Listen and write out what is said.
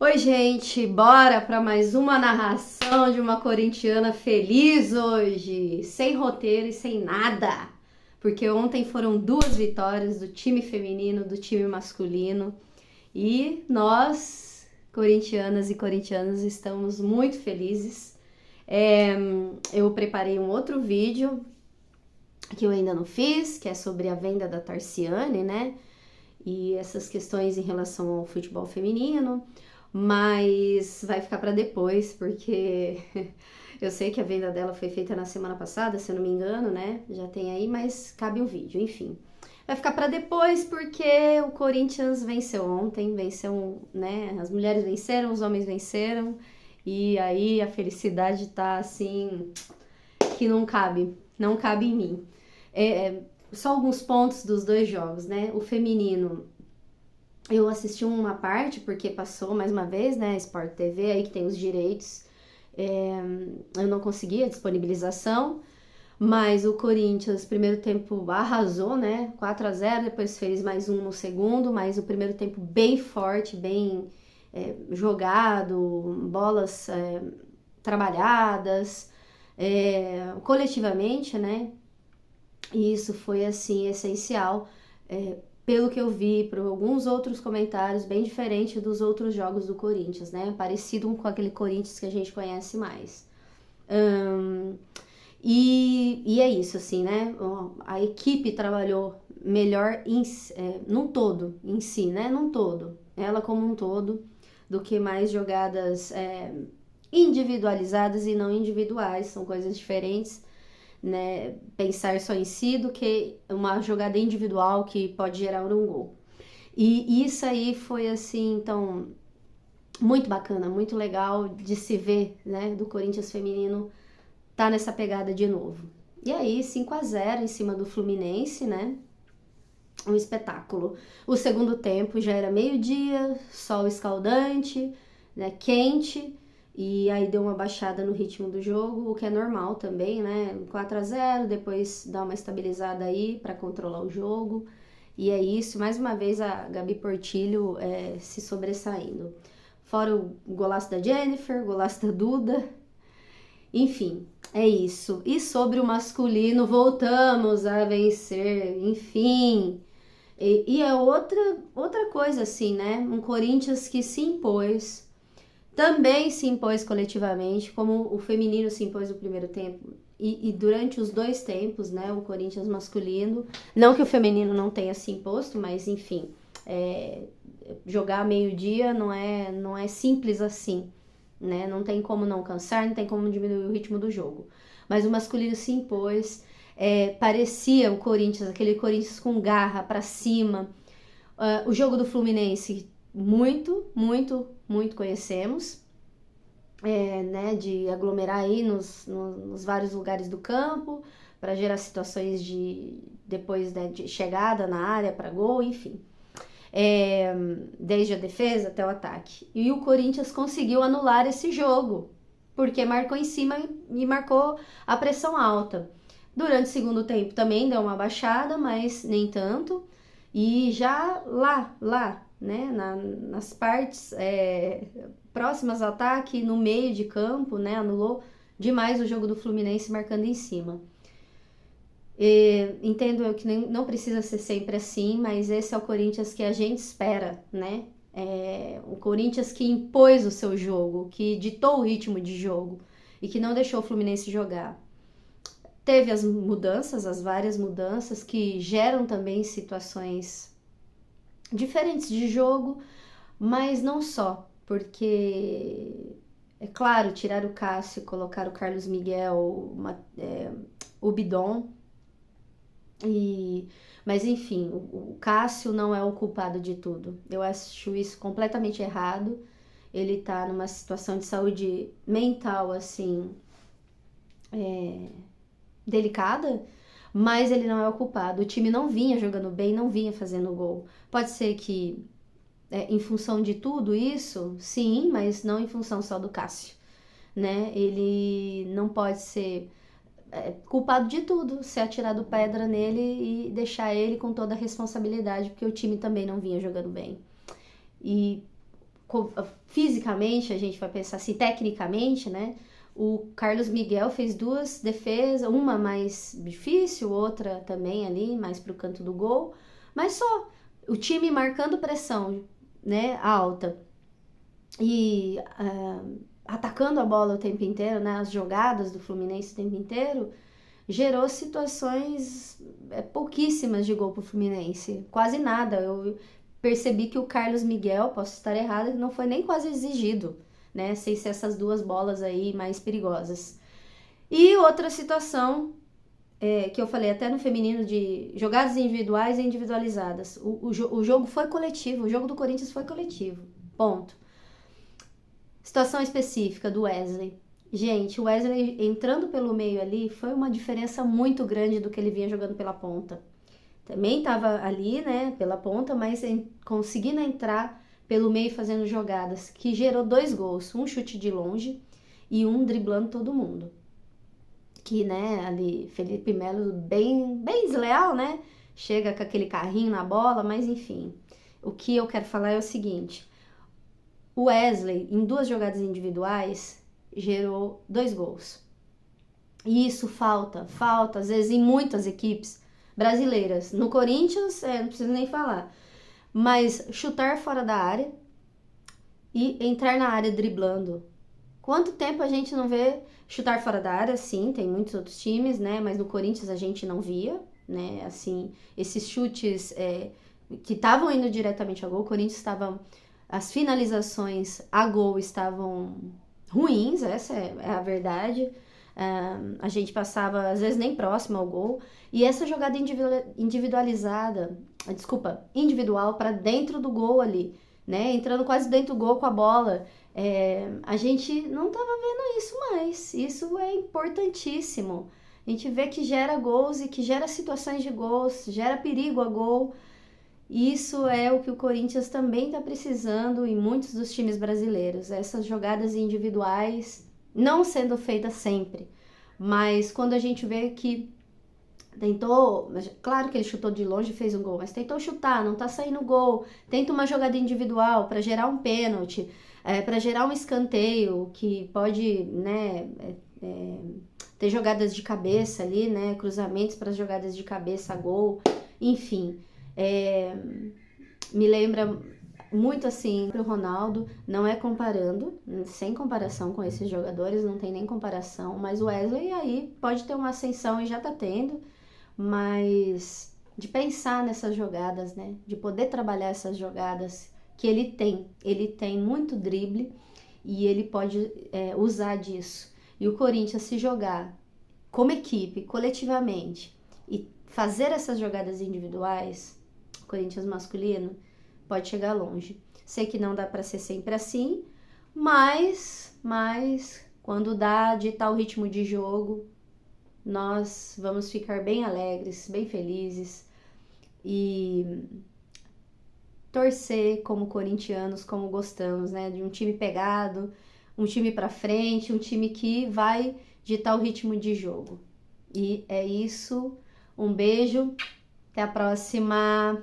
Oi, gente, bora para mais uma narração de uma corintiana feliz hoje, sem roteiro e sem nada, porque ontem foram duas vitórias do time feminino, do time masculino e nós, corintianas e corintianos, estamos muito felizes. É, eu preparei um outro vídeo que eu ainda não fiz, que é sobre a venda da Tarciane, né? E essas questões em relação ao futebol feminino, mas vai ficar para depois, porque eu sei que a venda dela foi feita na semana passada, se eu não me engano, né? Já tem aí, mas cabe um vídeo, enfim. Vai ficar para depois porque o Corinthians venceu ontem, venceu, né? As mulheres venceram, os homens venceram, e aí a felicidade tá assim que não cabe em mim. Só alguns pontos dos dois jogos, né? O feminino, eu assisti uma parte porque passou mais uma vez, né? Sport TV aí que tem os direitos. Eu não consegui a disponibilização, mas o Corinthians, primeiro tempo arrasou, né? 4-0, depois fez mais um no segundo, mas o primeiro tempo bem forte, bem jogado, bolas trabalhadas, coletivamente, né? E isso foi assim essencial, pelo que eu vi, por alguns outros comentários, bem diferente dos outros jogos do Corinthians, né? Parecido com aquele Corinthians que a gente conhece mais. E é isso, assim, né? A equipe trabalhou melhor num todo, em si, né? Num todo. Ela como um todo, do que mais jogadas individualizadas e não individuais. São coisas diferentes, né? Pensar só em si do que uma jogada individual que pode gerar um gol. E isso aí foi assim, então, muito bacana, muito legal de se ver, né? Do Corinthians feminino tá nessa pegada de novo. E aí, 5-0 em cima do Fluminense, né? Um espetáculo. O segundo tempo já era meio-dia, sol escaldante, né? Quente. E aí deu uma baixada no ritmo do jogo, o que é normal também, né? 4-0, depois dá uma estabilizada aí para controlar o jogo. E é isso, mais uma vez a Gabi Portillo se sobressaindo. Fora o golaço da Jennifer, o golaço da Duda. Enfim, é isso. E sobre o masculino, voltamos a vencer, enfim. E é outra coisa assim, né? Um Corinthians que se impôs, também se impôs coletivamente, como o feminino se impôs no primeiro tempo. E durante os dois tempos, né? O Corinthians masculino, não que o feminino não tenha se imposto, mas enfim, jogar meio-dia não é simples assim, né? Não tem como não cansar, não tem como diminuir o ritmo do jogo. Mas o masculino se impôs, parecia o Corinthians, aquele Corinthians com garra para cima. O jogo do Fluminense, muito, muito, muito conhecemos, né? De aglomerar aí nos vários lugares do campo para gerar situações depois, né, de chegada na área para gol, enfim. Desde a defesa até o ataque. E o Corinthians conseguiu anular esse jogo, porque marcou em cima e marcou a pressão alta. Durante o segundo tempo também deu uma baixada, mas nem tanto. E já lá, né, nas partes próximas ao ataque, no meio de campo, né, anulou demais o jogo do Fluminense marcando em cima. Entendo eu que não precisa ser sempre assim, mas esse é o Corinthians que a gente espera, né? O Corinthians que impôs o seu jogo, que ditou o ritmo de jogo e que não deixou o Fluminense jogar. Teve as mudanças, as várias mudanças que geram também situações diferentes de jogo, mas não só, porque é claro, tirar o Cássio, colocar o Carlos Miguel, o Bidon. Mas enfim, o Cássio não é o culpado de tudo. Eu acho isso completamente errado. Ele tá numa situação de saúde mental, assim, delicada, mas ele não é o culpado. O time não vinha jogando bem, não vinha fazendo gol. Pode ser que, em função de tudo isso, sim, mas não em função só do Cássio, né? Ele não pode ser culpado de tudo, ser atirado pedra nele e deixar ele com toda a responsabilidade, porque o time também não vinha jogando bem. E fisicamente, a gente vai pensar assim, tecnicamente, né? O Carlos Miguel fez 2 defesas, uma mais difícil, outra também ali, mais pro canto do gol. Mas só o time marcando pressão, né, alta e atacando a bola o tempo inteiro, né, as jogadas do Fluminense o tempo inteiro, gerou situações pouquíssimas de gol pro Fluminense, quase nada. Eu percebi que o Carlos Miguel, posso estar errada, não foi nem quase exigido, né, sem ser essas 2 bolas aí mais perigosas. E outra situação que eu falei até no feminino de jogadas individuais e individualizadas. O jogo foi coletivo, o jogo do Corinthians foi coletivo, ponto. Situação específica do Wesley. Gente, o Wesley entrando pelo meio ali foi uma diferença muito grande do que ele vinha jogando pela ponta. Também estava ali, né, pela ponta, mas conseguindo entrar pelo meio fazendo jogadas que gerou 2 gols, um chute de longe e um driblando todo mundo. Que, né, ali Felipe Melo bem desleal, né? Chega com aquele carrinho na bola, mas enfim. O que eu quero falar é o seguinte: o Wesley, em 2 jogadas individuais, gerou 2 gols. E isso falta, às vezes, em muitas equipes brasileiras. No Corinthians, não preciso nem falar. Mas chutar fora da área e entrar na área driblando. Quanto tempo a gente não vê chutar fora da área? Sim, tem muitos outros times, né? Mas no Corinthians a gente não via, né? Assim, esses chutes que estavam indo diretamente ao gol, o Corinthians estava... As finalizações a gol estavam ruins, essa é a verdade. A gente passava, às vezes, nem próximo ao gol. E essa jogada individual para dentro do gol ali, né? Entrando quase dentro do gol com a bola. A gente não estava vendo isso mais. Isso é importantíssimo. A gente vê que gera gols e que gera situações de gols, gera perigo a gol. Isso é o que o Corinthians também está precisando em muitos dos times brasileiros. Essas jogadas individuais não sendo feitas sempre. Mas quando a gente vê que tentou, claro que ele chutou de longe e fez um gol, mas tentou chutar, não tá saindo gol, tenta uma jogada individual para gerar um pênalti, para gerar um escanteio, que pode, né, ter jogadas de cabeça ali, né, cruzamentos para jogadas de cabeça, gol, enfim. Me lembra muito assim pro Ronaldo, não é comparando, sem comparação com esses jogadores, não tem nem comparação, mas o Wesley aí pode ter uma ascensão e já tá tendo, mas de pensar nessas jogadas, né, de poder trabalhar essas jogadas que ele tem muito drible e ele pode usar disso. E o Corinthians se jogar como equipe, coletivamente, e fazer essas jogadas individuais, Corinthians masculino, pode chegar longe. Sei que não dá para ser sempre assim, mas quando dá de tal ritmo de jogo, nós vamos ficar bem alegres, bem felizes e torcer como corintianos, como gostamos, né? De um time pegado, um time para frente, um time que vai ditar o ritmo de jogo. E é isso. Um beijo. Até a próxima.